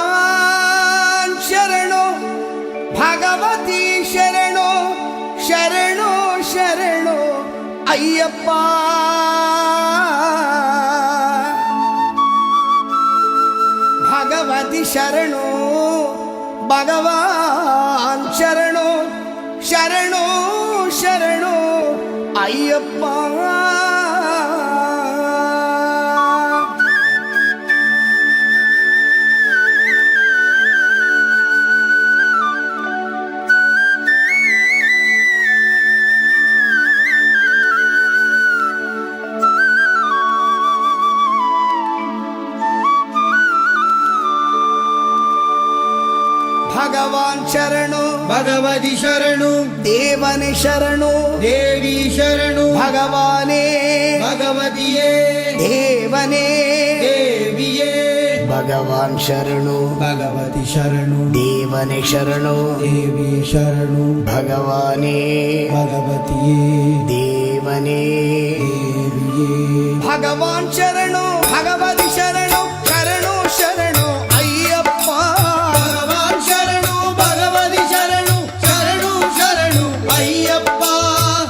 ಭಗವಾನ್ ಶರಣೋ ಭಗವತಿ ಶರಣೋ ಶರಣೋ ಶರಣೋ ಅಯ್ಯಪ್ಪ. ಭಗವತಿ ಶರಣೋ ಭಗವಾನ್ ಶರಣೋ ಶರಣೋ ಶರಣೋ ಅಯ್ಯಪ್ಪ. ಭಗವಾನ್ ಶರಣು ಭಗವತಿ ಶರಣು ದೇವನೇ ಶರಣು ದೇವಿ ಶರಣು ಭಗವಾನೇ ಭಗವತಿಯೇ ದೇವನೇ ದೇವಿಯೇ ಭಗವಾನ್ ಶರಣು ಭಗವತಿ ಶರಣು ದೇವನೇ ಶರಣು ದೇವಿ ಶರಣು ಭಗವಾನೇ ಭಗವತಿಯೇ ದೇವನೇ ದೇವಿಯೇ ಭಗವಾನ್ ಶರಣು ಭಗವತಿ ಶರಣು ಶರಣು ಶರಣು ಅಯ್ಯಪ್ಪ. ಭಗವಾನ್ ಶರಣು ಭಗವತಿ ಶರಣು ಶರಣು ಶರಣು ಅಯ್ಯಪ್ಪ.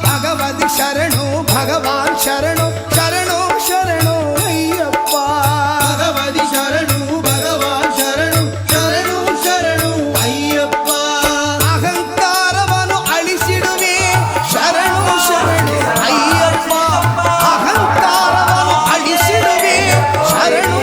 ಭಗವತಿ ಶರಣು ಭಗವಾನ್ ಶರಣು ಶರಣು ಶರಣು ಅಯ್ಯಪ್ಪ. ಭಗವತಿ ಶರಣು ಭಗವಾನ್ ಶರಣು ಶರಣು ಶರಣು ಅಯ್ಯಪ್ಪ. ಅಹಂಕಾರವನ್ನು ಅಳಿಸಿಡುವೆ ಶರಣು ಶರಣು ಅಯ್ಯಪ್ಪ. ಅಹಂಕಾರವನ್ನು ಅಳಿಸಿಡುವೆ ಶರಣು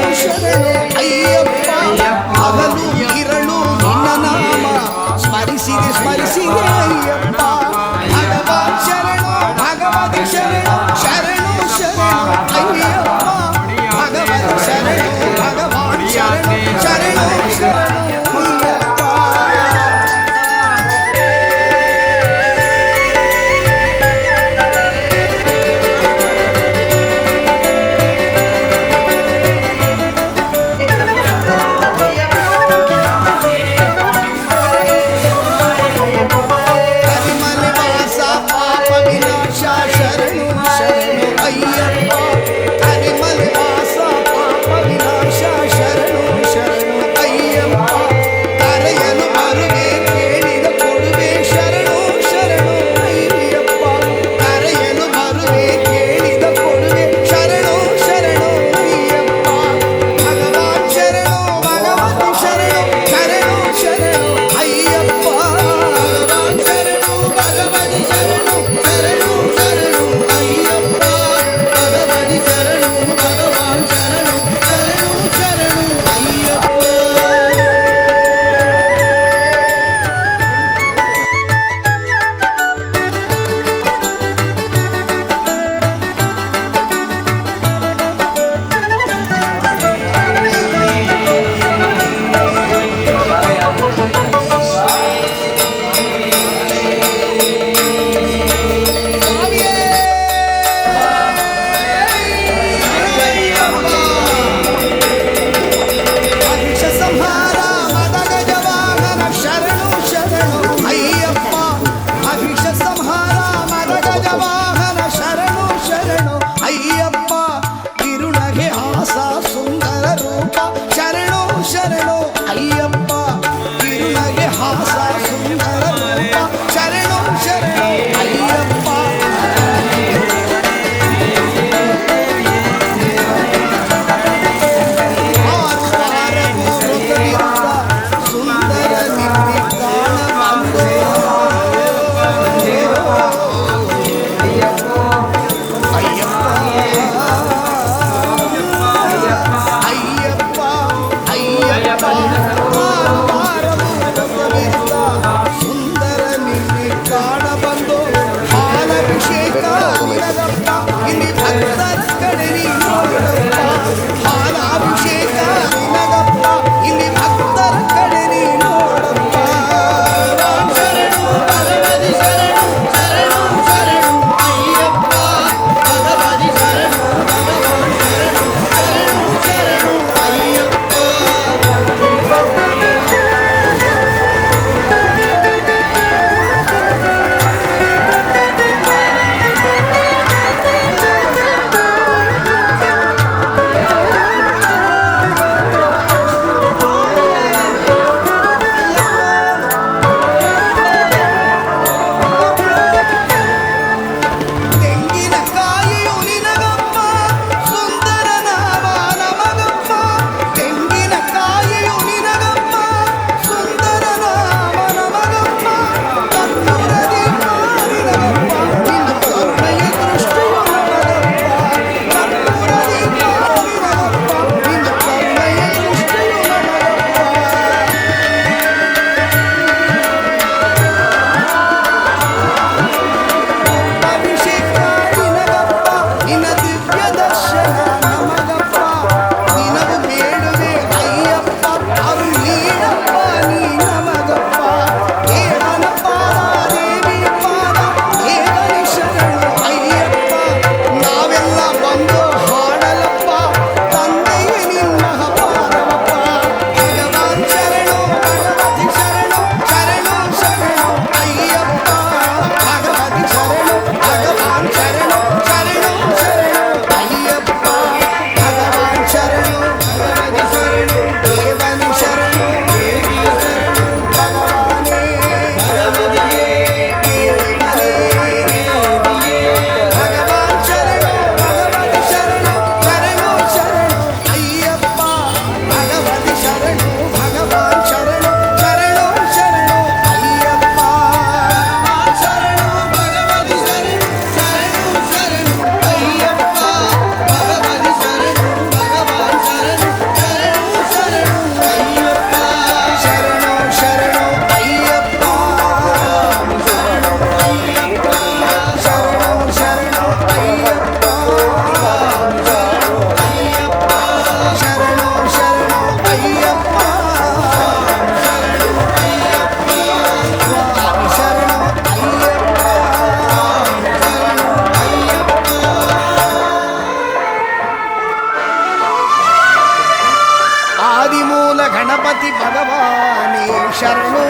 ಮೂಲ ಗಣಪತಿ ಭಗವಾನೇ ಶರಣು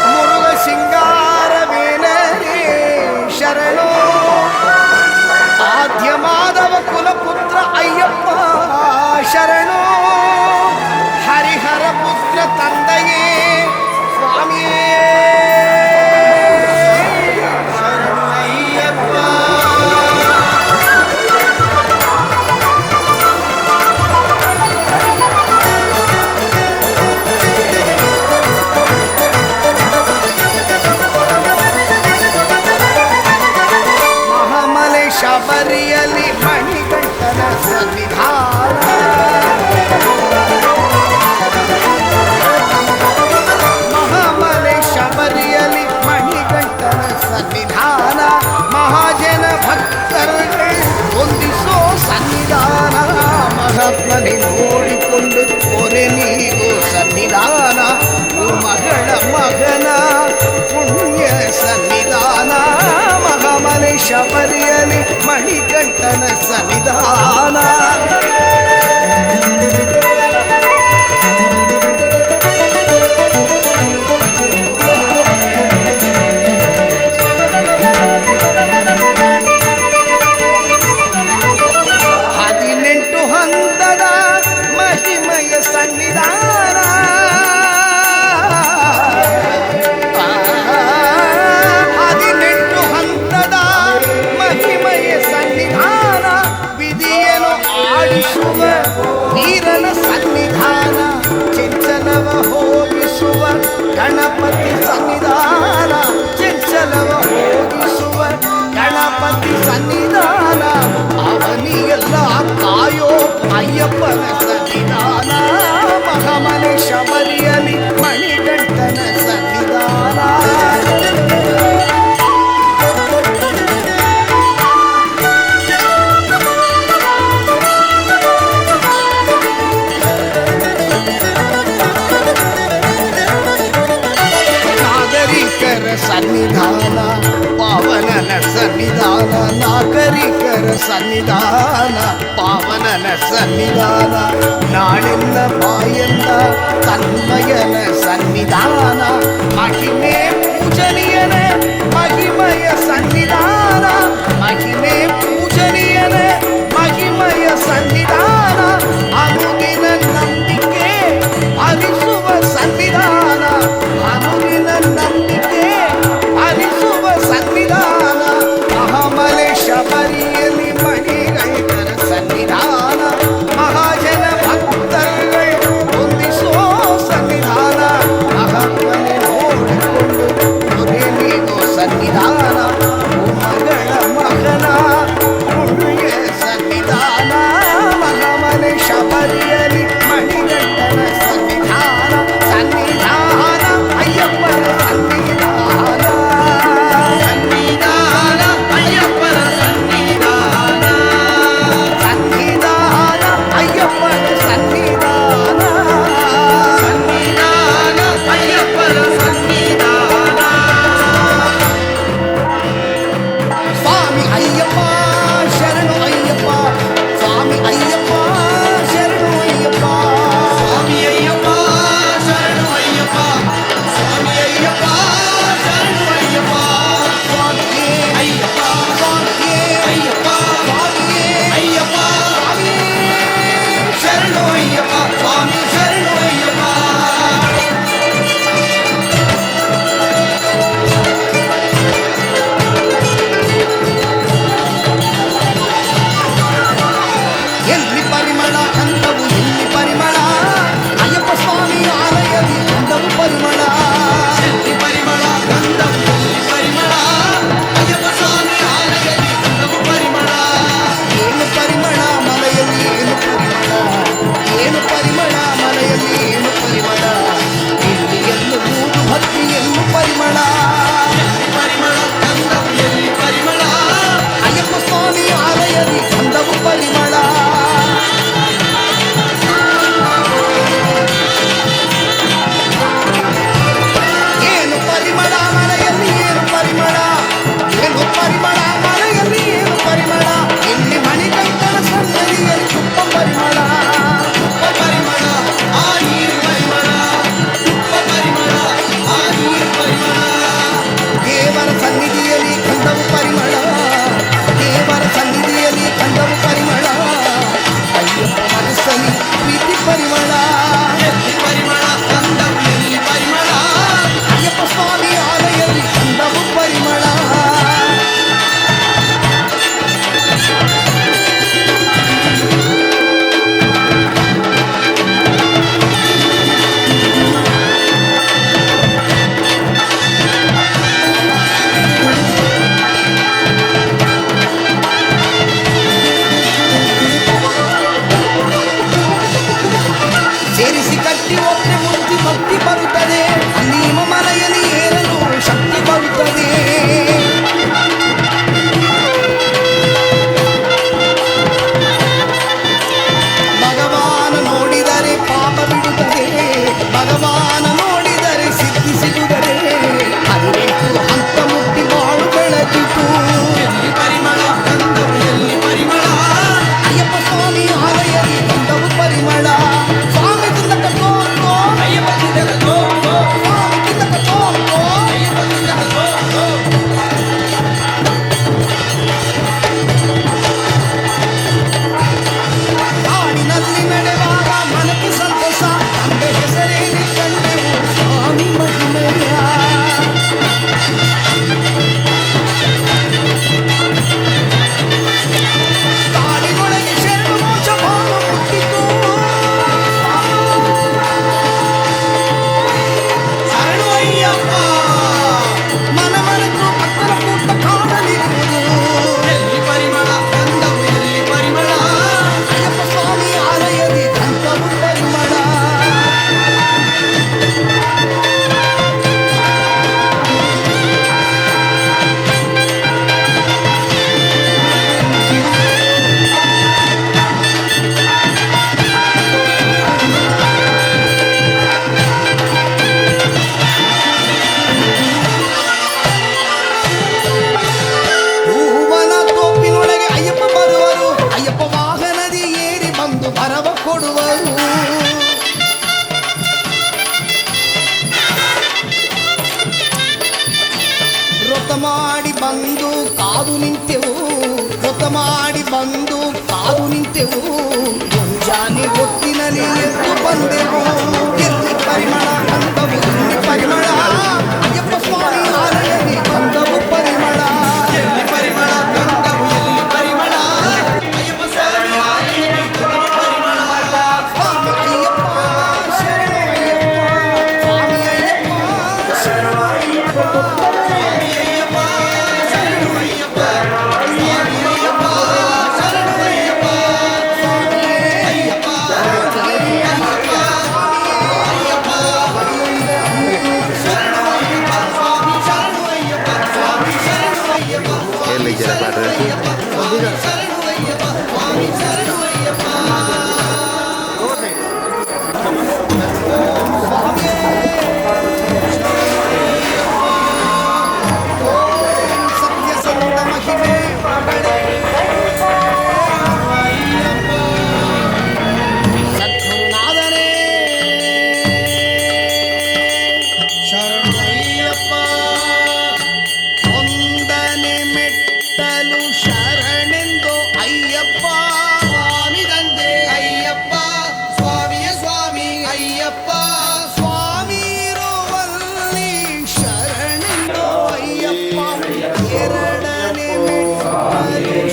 ಮುರುಘ ಸಿಂಗಾರವೇಲನೇ ಶರಣು ಆದ್ಯ ಮಾಧವ ಕುಲಪುತ್ರ ಅಯ್ಯಪ್ಪ ಶರಣು ಹರಿಹರ ಪುತ್ರ ತಂದೆಯೇ ಸ್ವಾಮಿಯೇ ಶರಣು ಅಯ್ಯಪ್ಪ ಮಹಾಮಲೆ ಶಬರಿಯಲ್ಲಿ ಮಣಿಕಂಠನ ಸನ್ನಿಧಾನ ಮಹಾಮಲೆ ಶಬರಿಯಲ್ಲಿ ಮಣಿಕಂಠನ ಸನ್ನಿಧಾನ ಮಹಾಜನ ಭಕ್ತರಿಗೆ ಹೊಂದಿಸೋ ಸನ್ನಿಧಾನ ಮಹಾತ್ಮನೆ ನೋಡಿಕೊಂಡು ಕೊರೆ ನೀಗೋ ಸನ್ನಿಧಾನ ಮಗಳ ಮಗನ ಪುಣ್ಯ ಸನ್ನಿಧಾನ ಮಹಾಮಲೆ ಶಬರಿಯಲ್ಲಿ ಮಣಿಕಂಠನ ಸನ್ನಿಧಾನ ಹದಿನೆಂಟು ಹಂತದ ಮಹಿಮೆಯ ಸನ್ನಿಧಾನ ಹದಿನೆಂಟು ಹಂತದ ಮಹಿಮೆಯ ಸನ್ನಿಧಾನ ವಿಧಿಯನ್ನು ಆಡಿಸುವ ವೀರನ ಸನ್ನಿಧಾನ ಚಂಚಲವ ಹೋಗಿಸುವ ಗಣಪತಿ ಸನ್ನಿಧಾನ ಚಂಚಲವ ಹೋಗಿಸುವ ಗಣಪತಿ ಸನ್ನಿಧಾನ ಅವನಿಗೆಲ್ಲ ಕಾಯೋ ಅಯ್ಯಪ್ಪನ ಸನ್ನಿಧಾನ ಮಹಾಮನೆ ಶಬರಿಯಲ್ಲಿ ಮಣಿಕಂಠನ ಸನ್ನಿಧಾನ ನಾಗರಿಕರ ಸನ್ನಿಧಾನ ಪಾವನನ ಸನ್ನಿಧಾನ ನಾಗರಿಕರ ಸನ್ನಿಧಾನ ಪಾವನನ ಸನ್ನಿಧಾನ ನಾಳೆಲ್ಲ ಬಾಯಲ್ಲ ತನ್ಮಯನ ಸನ್ನಿಧಾನ ಮಹಿಮೆ ಪೂಜನೀಯನ ಮಹಿಮಯ ಸನ್ನಿಧಾನ ಮಹಿಮೆ ಪೂಜನೀಯನ ಮಹಿಮಯ ಸನ್ನಿಧಾನ ಅನುದಿನ ನಂಬಿಕೆ ಹರಿಸುವ ಸನ್ನಿಧಾನ ಅನುದಿನ ನಂಬಿಕೆ ಹರಿಸುವ ಸನ್ನಿಧಾನ ಮಹಾಮಲೆ ಶಬರಿಯಲ್ಲಿ ಮಣಿಕಂಠನ ಸನ್ನಿಧಾನ ಮಹಾಜನ ಭಕ್ತರುಗಳು ಹೊಂದಿಸೋ ಸನ್ನಿಧಾನ ಮಹಾತ್ಮನೆ ನೋಡಿಕೊಂಡು ಕೊರೆ ನೀಗೋ ಸನ್ನಿಧಾನ ಮಗಳ ಮಗನ ಪುಣ್ಯ ಸನ್ನಿಧಾನ ಕಾದು ನಿಂತೆವು ಮುಂಜಾನೆ ಹೊತ್ತಿನಲ್ಲಿ ಎದ್ದು ಬಂದೆವು ಎಲ್ಲಿ ಪರಿಮಳ ಬಂದವು ಎಲ್ಲಿ ಪರಿಮಳ ಅಯ್ಯಪ್ಪ ಸ್ವಾಮಿ ಆಲಯದಲ್ಲಿ ಬಂದವು ಪರಿಮಳ ಎಲ್ಲಿ ಪರಿಮಳ ಗಂಧವು ಎಲ್ಲಿ ಪರಿಮಳ ಅಯ್ಯಪ್ಪ ಸ್ವಾಮಿ ಆಲಯದಲ್ಲಿ ಬಂದವು ಪರಿಮಳ ಸ್ವಾಮಿ ಅಯ್ಯಪ್ಪ ಶರಣು ಅಯ್ಯಪ್ಪ ಸ್ವಾಮಿ ಅಯ್ಯಪ್ಪ ಶರಣು ಅಯ್ಯಪ್ಪ ಸ್ವಾಮಿ ಅಯ್ಯಪ್ಪ ಶರಣು ಅಯ್ಯಪ್ಪ ಸ್ವಾಮಿ ಅಯ್ಯಪ್ಪ ಶರಣು ಅಯ್ಯಪ್ಪ ಅಯ್ಯಪ್ಪ ಸತ್ಯಸಂಧ ಮಹಿಮೆ ಸದ್ಗುರುನಾಥನೇ ಶರಣು ಅಯ್ಯಪ್ಪ ಒಂದನೆ ಮೆಟ್ಟಲು ಶರಣೆಂದು ಅಯ್ಯಪ್ಪ ಸ್ವಾಮಿ ತಂದೆ ಅಯ್ಯಪ್ಪ ಸ್ವಾಮಿಯ ಸ್ವಾಮಿ ಅಯ್ಯಪ್ಪ ಸ್ವಾಮಿರುವಲ್ಲಿ ಶರಣೆಂದು ಅಯ್ಯಪ್ಪ ಎರಡನೆ ಮೆಟ್ಟಲು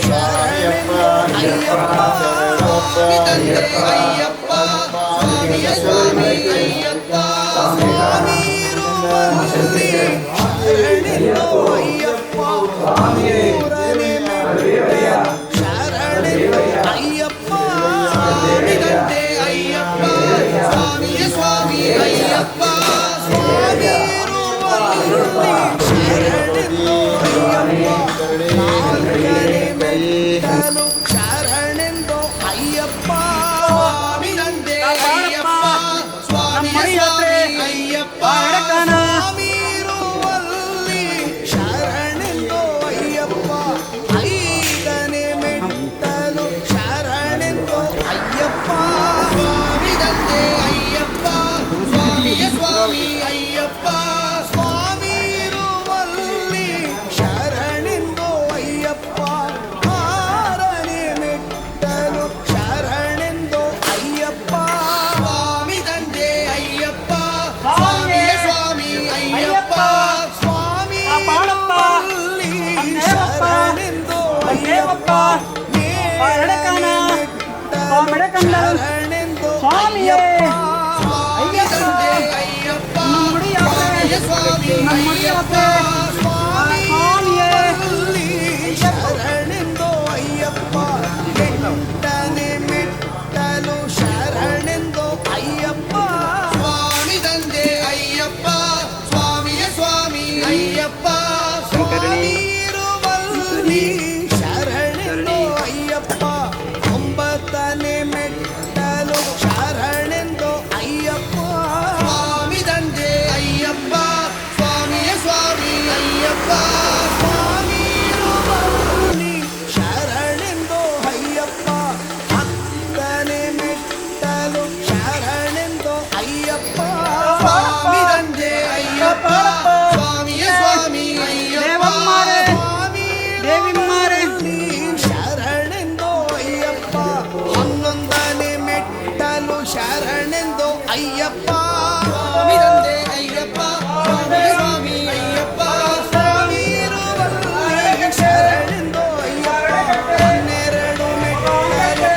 ಶರಣೆಂದು ಅಯ್ಯಪ್ಪ ಸ್ವಾಮಿ ತಂದೆ ಅಯ್ಯಪ್ಪ ಸ್ವಾಮಿಯ ಸ್ವಾಮಿ ಅಯ್ಯಪ್ಪ ಸ್ವಾಮಿರುವಲ್ಲಿ ಶರಣೆಂದು ಅಯ್ಯಪ್ಪ ಮೂರನೆ ಮೆಟ್ಟಲು ಶರಣೆಂದು ಅಯ್ಯಪ್ಪ ಸ್ವಾಮಿ ತಂದೆ ಅಯ್ಯಪ್ಪ ಸ್ವಾಮಿಯ ಸ್ವಾಮಿ ಅಯ್ಯಪ್ಪ ಶರಣೆಂದು ಅಯ್ಯಪ್ಪ ಸ್ವಾಮಿ ತಂದೆ ಅಯ್ಯಪ್ಪ ಸ್ವಾಮಿಯ ಸ್ವಾಮಿ ಅಯ್ಯಪ್ಪ ಸ್ವಾಮಿರುವಲ್ಲಿ ಶರಣೆಂದು ಅಯ್ಯಪ್ಪ ಐದನೆ ಮೆಟ್ಟಲು ಶರಣೆಂದು ಅಯ್ಯಪ್ಪ ಸ್ವಾಮಿ ತಂದೆ ಅಯ್ಯಪ್ಪ ಸ್ವಾಮಿಯ ಸ್ವಾಮಿ ಅಯ್ಯಪ್ಪ ಸ್ವಾಮಿರುವಲ್ಲಿ ಶರಣೆಂದು ಅಯ್ಯಪ್ಪ ಆರನೆ ಮೆಟ್ಟಲು ಶರಣೆಂದು ಅಯ್ಯಪ್ಪ ಸ್ವಾಮಿ ತಂದೆ ಅಯ್ಯಪ್ಪ ಸ್ವಾಮಿಯ ಸ್ವಾಮಿ ಅಯ್ಯಪ್ಪ ಸ್ವಾಮಿರುವಲ್ಲಿ ಶರಣೆಂದು ಅಯ್ಯಪ್ಪ ನೇರನೆ ಮೆಟ್ಟಲು ಶರಣೆಂದು ಅಯ್ಯಪ್ಪ ಸ್ವಾಮಿ ತಂದೆ ಅಯ್ಯಪ್ಪ ಸ್ವಾಮಿಯ ಸ್ವಾಮಿ ಅಯ್ಯಪ್ಪ ಸ್ವಾಮಿಯಲ್ಲಿ ಶರಣೆಂದು ಅಯ್ಯಪ್ಪ ಎಂಟನೆ ಮೆಟ್ಟಲು ಶರಣೆಂದು ಅಯ್ಯಪ್ಪ ಸ್ವಾಮಿ ತಂದೆ ಅಯ್ಯಪ್ಪ ಸ್ವಾಮಿಯ ಸ್ವಾಮಿ ಅಯ್ಯಪ್ಪ ಸ್ವಾಮಿರುವಲ್ಲಿ ಶರಣೆಂದು ಅಯ್ಯಪ್ಪ ಒಂಬತ್ತನೆ ಮೆಟ್ಟಲು ಶರಣೆಂದು ಅಯ್ಯಪ್ಪ ಸ್ವಾಮಿ ತಂದೆ ಅಯ್ಯಪ್ಪ ಸ್ವಾಮಿಯ ಸ್ವಾಮಿ ಅಯ್ಯಪ್ಪ ಸ್ವಾಮಿರುವಲ್ಲಿ ಶರಣೆಂದು ಅಯ್ಯಪ್ಪ ಹತ್ತನೆ ಮೆಟ್ಟಲು ಶರಣೆಂದು ಅಯ್ಯಪ್ಪ ಸ್ವಾಮಿ ತಂದೆ ಅಯ್ಯಪ್ಪ ಸ್ವಾಮಿಯ ಸ್ವಾಮಿ ಅಯ್ಯಪ್ಪ ಸ್ವಾಮಿರುವಲ್ಲಿ ಶರಣೆಂದು ಅಯ್ಯಪ್ಪ ಹನ್ನೊಂದನೆ ಮೆಟ್ಟಲು ಶರಣೆಂದು ಅಯ್ಯಪ್ಪ ಸ್ವಾಮಿ ತಂದೆ ಅಯ್ಯಪ್ಪ ಸ್ವಾಮಿಯ ಸ್ವಾಮಿ ಅಯ್ಯಪ್ಪ ಸ್ವಾಮಿರುವಲ್ಲಿ ಶರಣೆಂದು ಅಯ್ಯಪ್ಪ ಹನ್ನೆರಡು ಮೆಟ್ಟಲು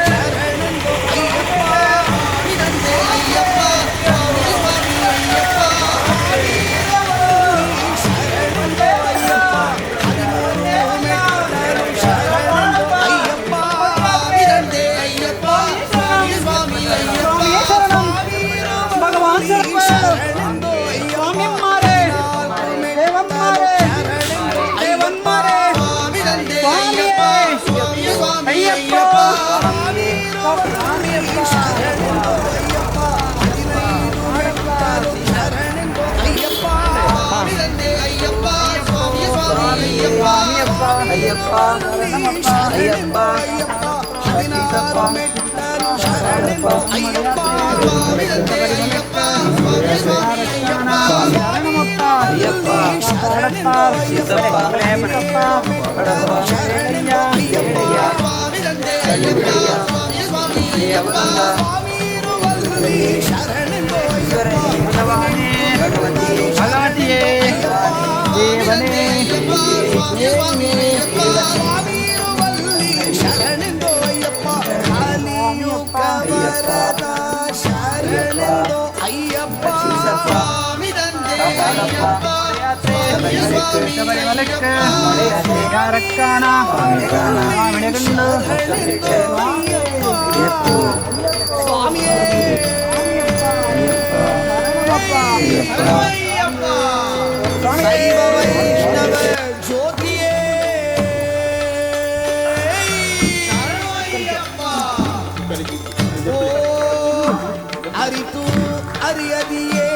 ಶರಣೆಂದು ಅಯ್ಯಪ್ಪ ಸ್ವಾಮಿ ತಂದೆ ಅಯ್ಯಪ್ಪ ಸ್ವಾಮಿಯ ಸ್ವಾಮಿ ಅಯ್ಯಪ್ಪ ಶರಣೆಂದು ಅಯ್ಯಪ್ಪ ಹದಿಮೂರು ಮೆಟ್ಟಲು ಶರಣೆಂದು ಅಯ್ಯಪ್ಪ ಸ್ವಾಮಿ ತಂದೆ ಅಯ್ಯಪ್ಪ ಸ್ವಾಮಿಯ ಸ್ವಾಮಿ ಅಯ್ಯಪ್ಪ ಭಗವಾನ್ ಶರಣೆಂದು ಅಯ್ಯಪ್ಪ ದೇವನ್ಮಾರೆ ಸ್ವಾಮಿ ತಂದೆ ಅಯ್ಯಪ್ಪ ಸ್ವಾಮಿಯ ಸ್ವಾಮಿ ಅಯ್ಯಪ್ಪ ಸ್ವಾಮಿ ತಂದೆ ಅಯ್ಯಪ್ಪ ಸ್ವಾಮಿಯ ಸ್ವಾಮಿ ಅಯ್ಯಪ್ಪ ಸ್ವಾಮಿ ತಂದೆ ಅಯ್ಯಪ್ಪ ಸ್ವಾಮಿಯ ಸ್ವಾಮಿ ಅಯ್ಯಪ್ಪ ಸ್ವಾಮಿ ತಂದೆ ಸ್ವಾಮೀರುವಲ್ಲಿ ಶರಣೆಂದು ಅಯ್ಯಪ್ಪ ಭಗವತಿಯೇ ದೇವನೇ ಸ್ವಾಮೀರುವಲ್ಲಿ ಶರಣೆಂದು ಅಯ್ಯಪ್ಪ ಕಲಿಯುಗವರದ ಶರಣೆಂದು ಅಯ್ಯಪ್ಪ ശബരിമലക്ക് കാരക്കാണ സ്വാമിനെയുണ്ട് ಸ್ವಾಮಿಯೇ ಶೈವ ವೈಷ್ಣವ ಜ್ಯೋತಿಯೇ ಓ ಅರಿತು ಅರಿಯದಿಯೇ